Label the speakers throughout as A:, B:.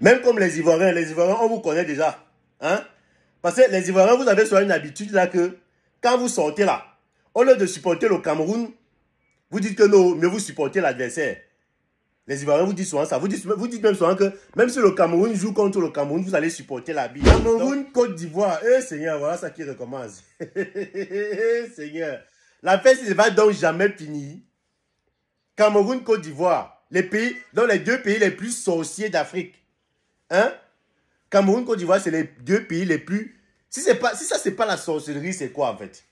A: Même comme les Ivoiriens, on vous connaît déjà. Hein? Parce que les Ivoiriens, vous avez soit une habitude là que quand vous sortez là, au lieu de supporter le Cameroun, vous dites que non, mais vous supportez l'adversaire. Les Ivoiriens vous disent souvent ça. Vous dites même souvent que même si le Cameroun joue contre le Cameroun, vous allez supporter la bille. Cameroun, Côte d'Ivoire. Eh Seigneur, voilà ça qui recommence. Seigneur. La fête ne va donc jamais finir. Cameroun, Côte d'Ivoire. Les pays, dans les deux pays les plus sorciers d'Afrique. Hein? Cameroun, Côte d'Ivoire, c'est les deux pays les plus... Si ça, c'est pas la sorcellerie, c'est quoi en fait?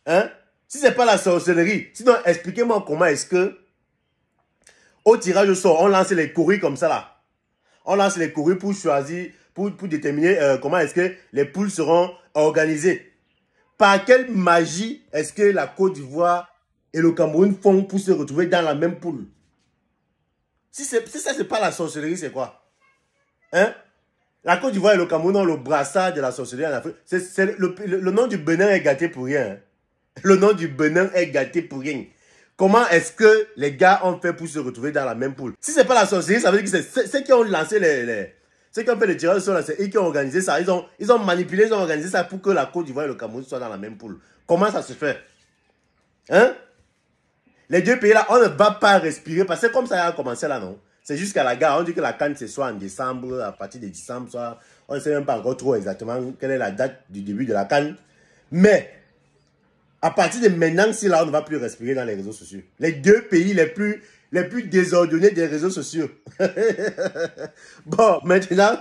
A: Hein? Si c'est pas la sorcellerie, sinon expliquez-moi comment est-ce que au tirage au sort, on lance les courriers comme ça là. On lance les courriers pour choisir, pour déterminer comment est-ce que les poules seront organisées. Par quelle magie est-ce que la Côte d'Ivoire et le Cameroun font pour se retrouver dans la même poule? Si ça, c'est pas la sorcellerie, c'est quoi? Hein? La Côte d'Ivoire et le Cameroun ont le brassard de la sorcellerie en Afrique. Le nom du Bénin est gâté pour rien. Hein? Le nom du Bénin est gâté pour rien. Comment est-ce que les gars ont fait pour se retrouver dans la même poule? Si c'est pas la sorcellerie, ça veut dire que c'est ceux qui ont lancé ceux qui ont fait le tirage au sort, c'est eux qui ont organisé ça. Ils ont manipulé, ils ont organisé ça pour que la Côte d'Ivoire et le Cameroun soient dans la même poule. Comment ça se fait? Hein? Les deux pays là, on ne va pas respirer parce que comme ça a commencé là, non? C'est jusqu'à la gare. On dit que la CAN c'est soit en décembre, à partir de décembre, soit... On ne sait même pas encore trop exactement quelle est la date du début de la CAN. Mais, à partir de maintenant, si là, on ne va plus respirer dans les réseaux sociaux. Les deux pays les plus désordonnés des réseaux sociaux. Bon, maintenant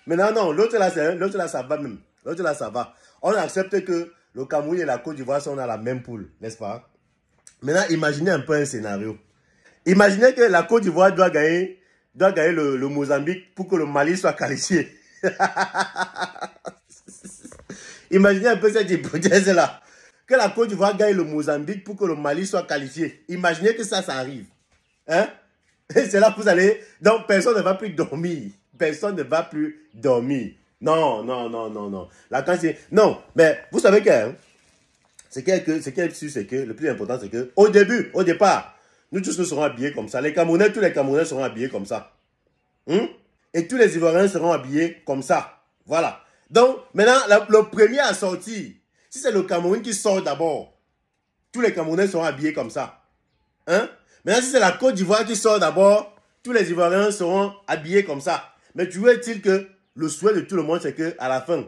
A: non, l'autre là, ça va même. L'autre là, ça va. On accepte que le Cameroun et la Côte d'Ivoire sont dans la même poule, n'est-ce pas? Maintenant, imaginez un peu un scénario. Imaginez que la Côte d'Ivoire doit gagner le Mozambique pour que le Mali soit qualifié. Imaginez un peu cette hypothèse-là. Que la Côte d'Ivoire gagne le Mozambique pour que le Mali soit qualifié. Imaginez que ça arrive. Hein? Et c'est là que vous allez... Donc, personne ne va plus dormir. Personne ne va plus dormir. Non. La quantité... Non, mais vous savez que... Hein, ce qui est sûr, c'est que le plus important, c'est que au départ, nous tous nous serons habillés comme ça. Tous les Camerounais seront habillés comme ça. Et tous les Ivoiriens seront habillés comme ça. Voilà. Donc, maintenant, le premier à sortir, si c'est le Cameroun qui sort d'abord, tous les Camerounais seront habillés comme ça. Hein? Maintenant, si c'est la Côte d'Ivoire qui sort d'abord, tous les Ivoiriens seront habillés comme ça. Mais tu vois-t-il que le souhait de tout le monde, c'est qu'à la fin,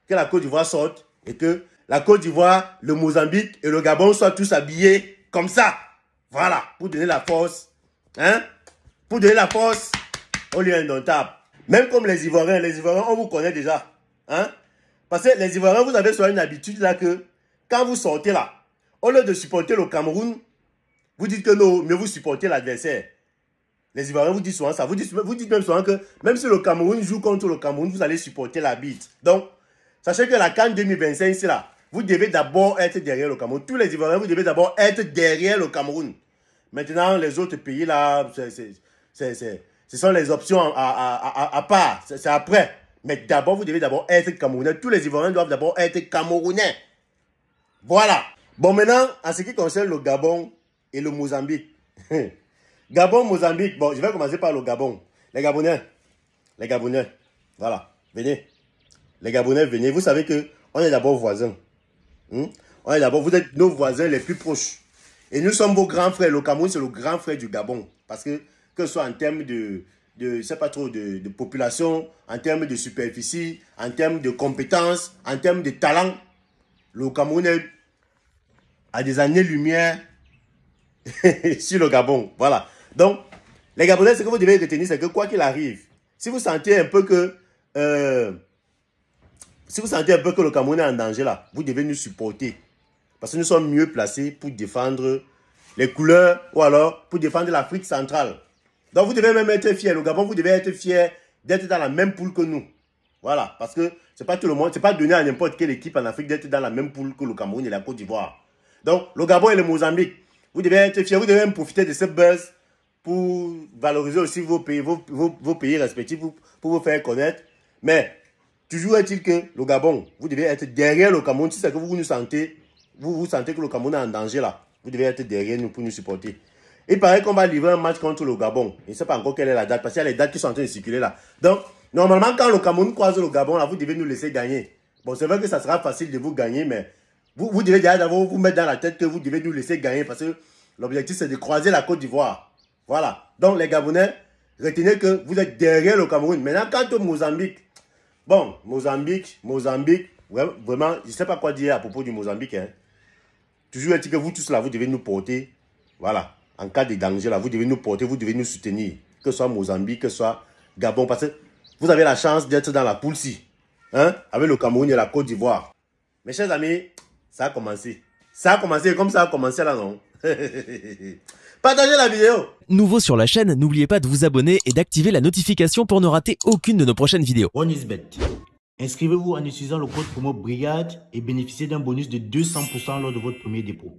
A: que la Côte d'Ivoire sorte et que la Côte d'Ivoire, le Mozambique et le Gabon soient tous habillés comme ça. Voilà, pour donner la force. Hein? Pour donner la force au lieu indomptable. Même comme les Ivoiriens, on vous connaît déjà. Hein? Parce que les Ivoiriens, vous avez soit une habitude là que quand vous sortez là, au lieu de supporter le Cameroun, vous dites que non, mais vous supportez l'adversaire. Les Ivoiriens vous disent souvent ça. Vous dites même souvent que même si le Cameroun joue contre le Cameroun, vous allez supporter l'arbitre. Donc, sachez que la CAN 2025, c'est là. Vous devez d'abord être derrière le Cameroun. Tous les Ivoiriens, vous devez d'abord être derrière le Cameroun. Maintenant, les autres pays là, ce sont les options à part. C'est après. Mais d'abord, vous devez d'abord être Camerounais. Tous les Ivoiriens doivent d'abord être Camerounais. Voilà. Bon, maintenant, en ce qui concerne le Gabon et le Mozambique. Gabon, Mozambique. Bon, je vais commencer par le Gabon. Les Gabonais. Voilà. Venez. Les Gabonais, venez. Vous savez que on est d'abord voisins. On est d'abord, vous êtes nos voisins les plus proches. Et nous sommes vos grands frères. Le Cameroun, c'est le grand frère du Gabon. Parce que ce soit en termes je sais pas trop, de population, en termes de superficie, en termes de compétences, en termes de talent, le Cameroun a des années-lumière sur le Gabon. Voilà. Donc, les Gabonais, ce que vous devez retenir, c'est que quoi qu'il arrive, si vous sentez un peu que le Cameroun est en danger là, vous devez nous supporter. Parce que nous sommes mieux placés pour défendre les couleurs ou alors pour défendre l'Afrique centrale. Donc vous devez même être fiers. Le Gabon, vous devez être fiers d'être dans la même poule que nous. Voilà. Parce que c'est pas tout le monde, c'est pas donné à n'importe quelle équipe en Afrique d'être dans la même poule que le Cameroun et la Côte d'Ivoire. Donc le Gabon et le Mozambique, vous devez être fiers. Vous devez même profiter de ce buzz pour valoriser aussi vos pays respectifs, pour vous faire connaître. Mais toujours est-il que le Gabon, vous devez être derrière le Cameroun. Si c'est que vous sentez que le Cameroun est en danger là, vous devez être derrière nous pour nous supporter. Il paraît qu'on va livrer un match contre le Gabon. Je ne sais pas encore quelle est la date, parce qu'il y a les dates qui sont en train de circuler là. Donc, normalement, quand le Cameroun croise le Gabon, là, vous devez nous laisser gagner. Bon, c'est vrai que ça sera facile de vous gagner, mais vous devez déjà d'abord vous mettre dans la tête que vous devez nous laisser gagner, parce que l'objectif, c'est de croiser la Côte d'Ivoire. Voilà. Donc, les Gabonais, retenez que vous êtes derrière le Cameroun. Maintenant, quant au Mozambique, bon, Mozambique, vraiment, je ne sais pas quoi dire à propos du Mozambique. Hein. Toujours est-il que vous tous là, vous devez nous porter. Voilà. En cas de danger, là, vous devez nous porter, vous devez nous soutenir. Que ce soit Mozambique, que ce soit Gabon. Parce que vous avez la chance d'être dans la poule-ci. Hein, avec le Cameroun et la Côte d'Ivoire. Mes chers amis, ça a commencé. Ça a commencé comme ça a commencé là, non? Partagez la vidéo.
B: Nouveau sur la chaîne, n'oubliez pas de vous abonner et d'activer la notification pour ne rater aucune de nos prochaines vidéos.
C: OneXBet. Inscrivez-vous en utilisant le code promo BRIGADE et bénéficiez d'un bonus de 200% lors de votre premier dépôt.